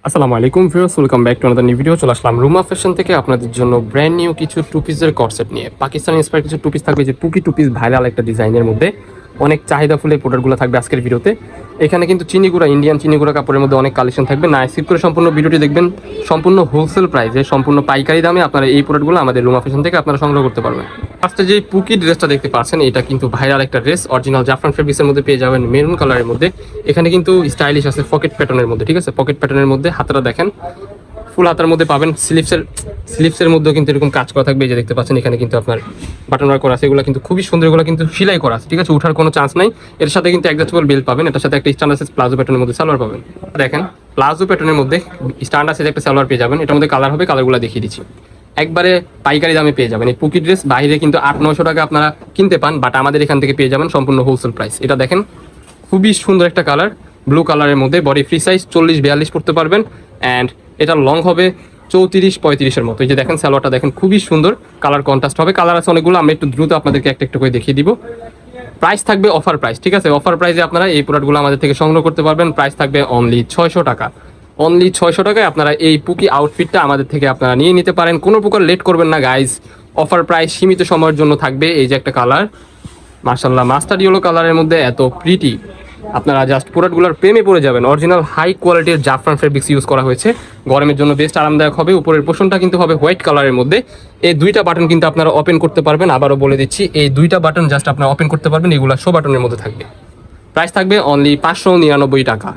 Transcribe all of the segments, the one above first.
আসসালামু আলাইকুম viewers, welcome back to another new video. চলে আসলাম রুমা ফ্যাশন থেকে আপনাদের জন্য ব্র্যান্ড নিউ কিছু টু পিসের কর্সেট নিয়ে। পাকিস্তানি ইন্সপায়ার কিছু টু পিস থাকবে, যে পুকি টু পিস ভাইরাল একটা ডিজাইনের মধ্যে অনেক চাহিদা ফুল এই প্রোডাক্টগুলো থাকবে আজকের ভিডিওতে। এখানে কিন্তু চিনিগুড়া, ইন্ডিয়ান চিনিগুড়া কাপড়ের মধ্যে অনেক কালেকশন থাকবে। না স্কিপ করে সম্পূর্ণ ভিডিওটি দেখবেন। সম্পূর্ণ হোলসেল প্রাইসে, সম্পূর্ণ পাইকারি দামে আপনারা এই প্রোডাক্টগুলো আমাদের রুমা ফ্যাশন থেকে আপনারা সংগ্রহ করতে পারবেন। ফার্স্টে যে পুকি ড্রেসটা দেখতে পাচ্ছেন, এটা কিন্তু ভাইরাল একটা ড্রেস, অরিজিনাল জাফরান ফেব্রিক্সের মধ্যে পেয়ে যাবেন, মেরুন কালারের মধ্যে। এখানে কিন্তু স্টাইলিশ আছে পকেট প্যাটার্নের মধ্যে, ঠিক আছে? পকেট প্যাটার্নের মধ্যে হাতাটা দেখেন ফুল হাতার মধ্যে পাবেন। স্লিপসের মধ্যেও কিন্তু এরকম কাজ করা থাকবে, এই যে দেখতে পাচ্ছেন। এখানে কিন্তু আপনার বাটন ওয়ার্ক করা আছে, এগুলো কিন্তু খুবই সুন্দর, এগুলো কিন্তু সেলাই করা আছে, ঠিক আছে? উঠার কোনো চান্স নাই। এর সাথে কিন্তু অ্যাডজাস্টেবল বেল্ট পাবেন, এটার সাথে একটা স্ট্যান্ডার্ড সাইজ প্লাজো প্যাটার্নের মধ্যে সালোয়ার পাবেন। দেখেন প্লাজো প্যাটার্নের মধ্যে স্ট্যান্ডার্ড সাইজ একটা সালোয়ার পেয়ে যাবেন। এটার মধ্যে কালার হবে, কালারগুলো দেখিয়ে দিচ্ছি। একবারে পাইকারি দামে পেয়ে যাবেন। এই পুকি ড্রেস বাইরে কিন্তু 800-900 টাকা আপনারা কিনতে পান, বাট আমাদের এখান থেকে পেয়ে যাবেন সম্পূর্ণ হোলসেল প্রাইস। এটা দেখেন খুবই সুন্দর একটা কালার, ব্লু কালারের মধ্যে, বডি ফ্রি সাইজ 40-42 পড়তে পারবেন। অ্যান্ড এটা লং হবে 34-35-এর মতো। এই যে দেখেন সালোয়ারটা দেখেন খুবই সুন্দর, কালার কন্ট্রাস্ট হবে। কালার আছে অনেকগুলো, আমরা একটু দ্রুত আপনাদেরকে একটা একটা করে দেখিয়ে দিব। প্রাইস থাকবে অফার প্রাইস, ঠিক আছে? অফার প্রাইসে আপনারা এই প্রোডাক্টগুলো আমাদের থেকে সংগ্রহ করতে পারবেন। প্রাইস থাকবে অনলি 600 টাকা। অনলি 600 টাকায় আপনারা এই পুকি আউটফিটটা আমাদের থেকে আপনারা নিয়ে নিতে পারেন। কোনো প্রকার লেট করবেন না গাইজ, অফার প্রাইস সীমিত সময়ের জন্য থাকবে। এই যে একটা কালার, মাশাআল্লাহ মাস্টার্ড ইয়েলো কালারের মধ্যে এত প্রিটি, আপনারা জাস্ট প্রোডাক্টগুলোর প্রেমে পড়ে যাবেন। অরিজিনাল হাই কোয়ালিটির জাফরান ফেব্রিক্স ইউজ করা হয়েছে, গরমের জন্য বেস্ট আরামদায়ক হবে। উপরের পোর্শনটা কিন্তু হবে হোয়াইট কালারের মধ্যে। এই দুইটা বাটন কিন্তু আপনারা ওপেন করতে পারবেন, আবারও বলে দিচ্ছি, এই দুইটা বাটন জাস্ট আপনারা ওপেন করতে পারবেন, এগুলো শো বাটনের মধ্যে থাকবে। প্রাইস থাকবে অনলি 599 টাকা।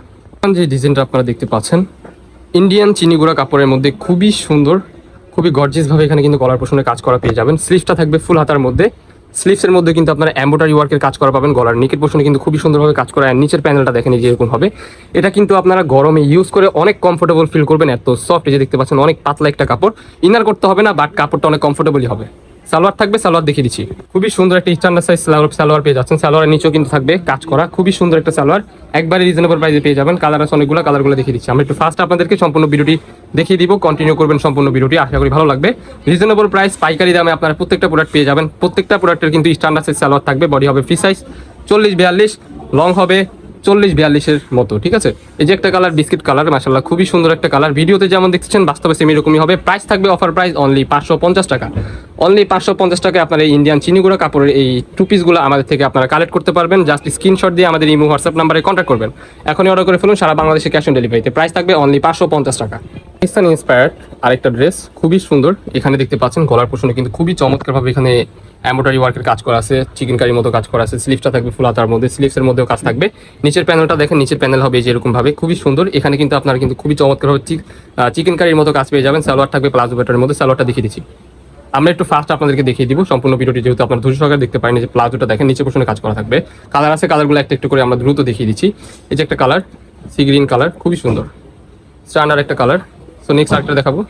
যে ডিজাইনটা আপনারা দেখতে পাচ্ছেন, ইন্ডিয়ান চিনিগুড়া কাপড়ের মধ্যে খুবই সুন্দর, খুবই গর্জিয়াস ভাবে এখানে কিন্তু গলার পোর্শনে কাজ করা পেয়ে যাবেন। স্লিভসটা থাকবে ফুল হাতার মধ্যে, স্লিভসের মধ্যে কিন্তু আপনারা এমব্রয়ডারি ওয়ার্কের কাজ করা পাবেন। গলার নিকের পোর্শনে কিন্তু খুবই সুন্দরভাবে কাজ করা, আর নিচের প্যানেলটা দেখেন যে এরকম হবে। এটা কিন্তু আপনারা গরমে ইউজ করে অনেক কমফোর্টেবল ফিল করবেন, এত সফট। এই যে দেখতে পাচ্ছেন অনেক পাতলা একটা কাপড়, ইনার করতে হবে না, বাট কাপড়টা অনেক কমফোর্টেবলই হবে। সালোয়ার থাকবে, সালোয়ার দেখিয়ে দিচ্ছি। খুবই সুন্দর একটা স্ট্যান্ডার্ড সাইজ সালোয়ার পেয়ে যাচ্ছেন। সালোয়ারের নিচেও কিন্তু থাকবে কাজ করা, খুবই সুন্দর একটা সালোয়ার, একবারে রিজনেবল প্রাইসে পেয়ে যাবেন। কালার আছে অনেকগুলো, কালারগুলো দেখিয়ে দিচ্ছি। আমরা একটু ফার্স্ট আপনাদেরকে সম্পূর্ণ ভিডিওটি দেখিয়ে দিব, কন্টিনিউ করবেন সম্পূর্ণ ভিডিওটি, আশা করি ভালো লাগবে। রিজনেবল প্রাইস, পাইকারি দামে আপনারা প্রত্যেকটা প্রোডাক্ট পেয়ে যাবেন। প্রত্যেকটা প্রোডাক্টের কিন্তু স্ট্যান্ডার্ড সাইজ সালোয়ার থাকবে, বডি হবে ফ্রি সাইজ 40-42, লং হবে 40-42-এর মতো, ঠিক আছে? এই যে একটা কালার বিস্কিট কালার, মাশাআল্লাহ খুবই সুন্দর একটা কালার। ভিডিওতে যেমন দেখছেন বাস্তবে সেম এরকমই হবে। প্রাইস থাকবে অফার প্রাইস অনলি 550 টাকা। অনলি 550 টাকায় আপনারা এই ইন্ডিয়ান চিনিগুড়া কাপড়ের এই টু পিসগুলো আমাদের থেকে আপনারা কালেক্ট করতে পারবেন। জাস্ট স্ক্রিনশট দিয়ে আমাদের ইমো হোয়াটসঅ্যাপ নাম্বারে কন্ট্যাক্ট করবেন। এখনই অর্ডার করে ফেলুন, সারা বাংলাদেশে ক্যাশ অন ডেলিভারিতে। প্রাইস থাকবে অনলি 550 টাকা। পাকিস্তানি ইন্সপায়ার্ড আরেকটা ড্রেস, খুবই সুন্দর। এখানে দেখতে পাচ্ছেন গলার পোর্শনে কিন্তু খুবই চমৎকারভাবে এখানে এমব্রয়ডারি ওয়ার্কের কাজ করা আছে, চিকেন কারির মতো কাজ করা আছে। স্লিভসটা থাকবে ফুল হাতার মধ্যে, স্লিভসের মধ্যেও কাজ থাকবে। নিচের প্যানেলটা দেখেন, নিচের প্যানেল হবে যে এরকম ভাবে, খুবই সুন্দর। এখানে কিন্তু আপনারা কিন্তু খুবই চমৎকারভাবে চিকেন কারির মতো কাজ পেয়ে যাবেন। সালোয়ার থাকবে প্লাজো প্যাটার্নের মধ্যে, সালোয়ারটা দেখিয়ে দিচ্ছি। আমরা একটু ফার্স্ট আপনাদেরকে দেখিয়ে দিব সম্পূর্ণ ভিডিওটি, যেহেতু আপনার ধৈর্য সহকারে দেখতে পারেন। যে প্লাজোটা দেখেন, নিচে পোর্শনে কাজ করা থাকবে, কালার আছে, কালারগুলো একটা একটু করে আমরা দ্রুত দেখিয়ে দিচ্ছি। এই যে একটা কালার, সি গ্রিন কালার, খুবই সুন্দর স্ট্যান্ডার্ড একটা কালার। সো নেক্সট আরেকটা দেখাবো।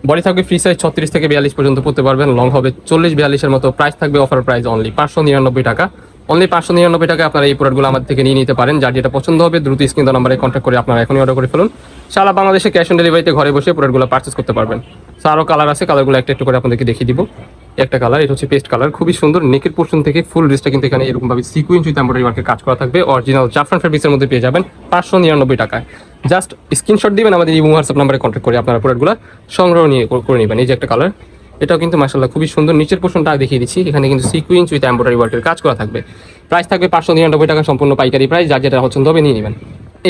বডি থাকবে ফ্রি সাইজ 36-42 পর্যন্ত পড়তে পারবেন, লং হবে 40-42-এর মতো। প্রাইস থাকবে অফার প্রাইস অনলি 599 টাকা। অনলি 599 টাকা আপনারা এই প্রোডাক্টগুলো আমাদের থেকে নিয়ে নিতে পারেন। যার যেটা পছন্দ হবে দ্রুত স্ক্রিন নাম্বারে কন্ট্যাক্ট করে আপনারা এখনই অর্ডার করে ফেলুন। সারা বাংলাদেশে ক্যাশ অন ডেলিভারিতে ঘরে বসে প্রোডাক্টগুলো পারচেস করতে পারবেন। সো আরও কালার আছে, কালারগুলো একটা একটু করে আপনাদেরকে দেখিয়ে দিব। একটা কালার, এটা হচ্ছে পেস্ট কালার, খুবই সুন্দর। নেকের পোর্শন থেকে ফুল ড্রেসটা কিন্তু এখানে এরকমভাবে সিকুয়েন্স উইথ এমব্রয়ডারি ওয়ার্কের কাজ করা থাকবে। অরিজিনাল জাফরান ফেব্রিক্সের মধ্যে পেয়ে যাবেন 599 টাকায়। জাস্ট স্ক্রিনশট দিবেন, আমাদের ইমো হোয়াটসঅ্যাপ নাম্বারে কন্ট্যাক্ট করে আপনারা প্রোডাক্টগুলো সংগ্রহ করে নেবেন। এই যে একটা কালার, এটাও কিন্তু মাশাআল্লাহ খুবই সুন্দর। নিচের পোর্শনটা দেখিয়ে দিচ্ছি, এখানে কিন্তু সিকুয়েন্স উইথ এমব্রয়ডারি ওয়ার্কের কাজ করা থাকবে। প্রাইস থাকবে 599 টাকা, সম্পূর্ণ পাইকারি প্রাইস। যার যেটা পছন্দ হবে নিয়ে নেবেন।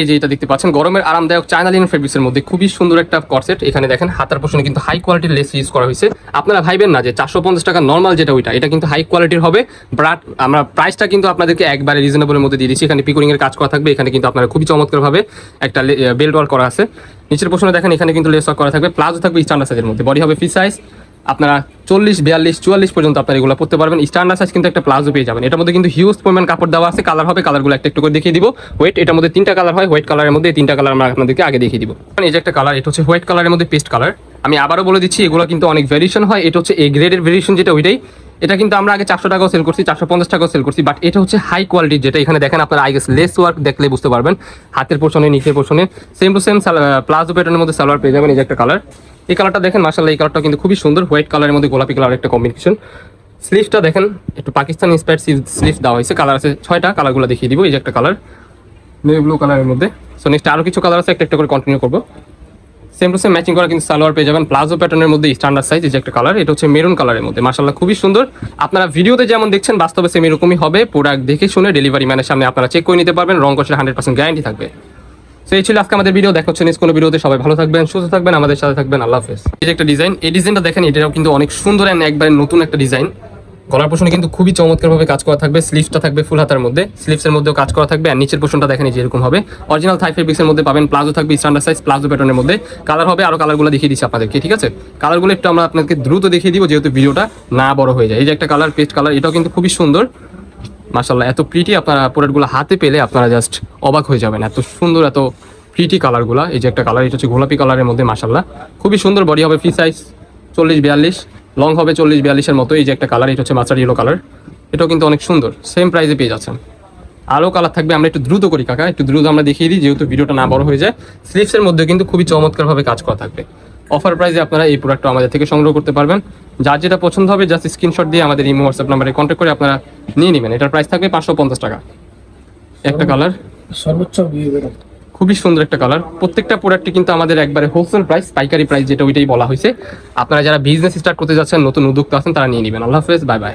এই যে এটা দেখতে পাচ্ছেন গরমের আরামদায়ক চায়না লিনেন ফেব্রিক্সের মধ্যে খুবই সুন্দর একটা কর্সেট। এখানে দেখেন হাতার পোর্শনে কিন্তু হাই কোয়ালিটির লেস ইউজ করা হয়েছে। আপনারা ভাইবেন না যে 450 টাকা নর্মাল যেটা ওইটা, এটা কিন্তু হাই কোয়ালিটির হবে। বাট আমরা প্রাইসটা কিন্তু আপনাদেরকে একবারে রিজনেবলের মধ্যে দিয়ে দিচ্ছি। এখানে পিকোরিং এর কাজ করা থাকবে, এখানে কিন্তু আপনারা খুবই চমৎকারভাবে একটা বেল্ট ওয়ার্ক করা আছে। নিচের পোর্শনে দেখেন, এখানে কিন্তু লেস ওয়ার্ক করা থাকবে। প্লাজো থাকবে স্ট্যান্ডার্ড সাইজের মধ্যে, বডি হবে ফ্রি সাইজ। আপনারা 40-42-44 পর্যন্ত আপনারা এগুলো পড়তে পারবেন। স্ট্যান্ডার্ড সাইজ কিন্তু একটা প্লাজো পেয়ে যাবেন। এটার মধ্যে কিন্তু হিউজ পরিমাণ কাপড় দেওয়া আছে। কালার হবে, কালারগুলো একটা একটু করে দেখিয়ে দিব। হোয়াইট, এটার মধ্যে 3টা কালার হয়। হোয়াইট কালারের মধ্যে 3টা কালার আমরা আপনাদেরকে আগে দেখিয়ে দিব। এই যে একটা কালার, এটা হচ্ছে হোয়াইট কালারের মধ্যে পেস্ট কালার। আমি আবারও বলে দিচ্ছি, এগুলো কিন্তু অনেক ভেরিয়েশন হয়। এটা হচ্ছে এ গ্রেডের ভেরিয়েশন, যেটা ওইটাই। এটা কিন্তু আমরা আগে 400 টাকাও সেল করছি, 450 টাকাও সেল করছি, বাট এটা হচ্ছে হাই কোয়ালিটির, যেটা এখানে দেখেন আপনারা আই গেস লেস ওয়ার্ক দেখলে বুঝতে পারবেন। হাতের পোর্শনে, নিচের পোর্শনে সেম টু সেম প্লাজো প্যাটার্নের মধ্যে সালোয়ার পেয়ে যাবেন। এই যে একটা কালার, এই কালারটা দেখেন মাশাআল্লাহ, এই কালারটা কিন্তু খুবই সুন্দর। হোয়াইট কালারের মধ্যে গোলাপি কালার একটা কম্বিনেশন। স্লিভসটা দেখেন, একটু পাকিস্তানি ইন্সপায়ার্ড স্লিভ দেওয়া হয়েছে। কালার আছে 6টা, কালারগুলো দেখিয়ে দিব। এই যে একটা কালার নেভি ব্লু কালারের মধ্যে। সো নেক্সট আরও কিছু কালার আছে, একটা একটা করে কন্টিনিউ করবো। সেম টু সেম ম্যাচিং করা কিন্তু সালোয়ার পেয়ে যাবেন প্লাজো প্যাটার্নের মধ্যে স্ট্যান্ডার্ড সাইজ, এই যে একটা কালার, এটা হচ্ছে মেরুন কালারের মধ্যে, মাশাআল্লাহ খুবই সুন্দর। আপনারা ভিডিওতে যেমন দেখছেন বাস্তবে সেম এরকমই হবে। প্রোডাক্ট দেখে শুনে ডেলিভারি ম্যানের সামনে আপনারা চেক করে নিতে পারবেন, রং কষের 100% গ্যারান্টি থাকবে। তো এই ছিল আজকে আমাদের ভিডিও, দেখা হচ্ছে নেক্সট কোনো ভিডিওতে। সবাই ভালো থাকবেন, সুস্থ থাকবেন, আমাদের সাথে থাকবেন, আল্লাহ হাফেজ। এই যে একটা ডিজাইন, এই ডিজাইনটা দেখেন, এটাও কিন্তু অনেক সুন্দর এন্ড একবারে নতুন একটা ডিজাইন। গলার পোর্শনে কিন্তু খুবই চমৎকারভাবে কাজ করা থাকবে, স্লিভসটা থাকবে ফুল হাতার মধ্যে, স্লিভসের মধ্যেও কাজ করা থাকবে, আর নিচের পোর্শনটা দেখেন যেরকম হবে অরিজিনাল থাই ফেব্রিক্সের মধ্যে পাবেন। প্লাজো থাকবে স্ট্যান্ডার্ড সাইজ প্লাজো প্যাটার্নের মধ্যে, কালার হবে, আরো কালারগুলো দেখিয়ে দিচ্ছি আপনাদেরকে, ঠিক আছে? কালারগুলো একটু আমরা আপনাদেরকে দ্রুত দেখিয়ে দিব যেহেতু ভিডিওটা না বড় হয়ে যায়। এই যে একটা কালার, পেস্ট কালার, এটাও কিন্তু খুবই সুন্দর, মাশাআল্লাহ এত প্রিটি, আপনারা প্রোডাক্টগুলো হাতে পেলে আপনারা জাস্ট অবাক হয়ে যাবেন, এত সুন্দর এত প্রিটি কালারগুলো। এই যে একটা কালার, এটা হচ্ছে গোলাপি কালারের মধ্যে, মাশাআল্লাহ খুবই সুন্দর। বডি হবে ফ্রি সাইজ 40-42, লং হবে 40-42-এর মতো। এই যে একটা কালার, এটা হচ্ছে মাস্টার্ড ইয়েলো কালার, এটাও কিন্তু অনেক সুন্দর, সেম প্রাইসে পেয়ে যাচ্ছেন। আরও কালার থাকবে, আমরা একটু দ্রুত করি কাকা, একটু দ্রুত আমরা দেখিয়ে দিই যেহেতু ভিডিওটা না বড় হয়ে যায়। স্লিভসের মধ্যে কিন্তু খুবই চমৎকারভাবে কাজ করা থাকবে। অফার প্রাইসে আপনারা এই প্রোডাক্টটা আমাদের থেকে সংগ্রহ করতে পারবেন। যার যেটা পছন্দ হবে জাস্ট স্ক্রিনশট দিয়ে আমাদের ইমো হোয়াটসঅ্যাপ নাম্বারে কন্ট্যাক্ট করে আপনারা নিয়ে নেবেন। এটার প্রাইস থাকবে 550 টাকা। একটা কালার, সর্বোচ্চ ভিউ বের হবে। খুবই সুন্দর একটা কালার। প্রত্যেকটা প্রোডাক্টই কিন্তু আমাদের একবারে হোলসেল প্রাইস, পাইকারি প্রাইস যেটা ওইটাই বলা হয়েছে। আপনারা যারা বিজনেস স্টার্ট করতে যাচ্ছেন, নতুন উদ্যোক্তা আছেন, তারা নিয়ে নেবেন। আল্লাহ হাফেজ, বাই বাই।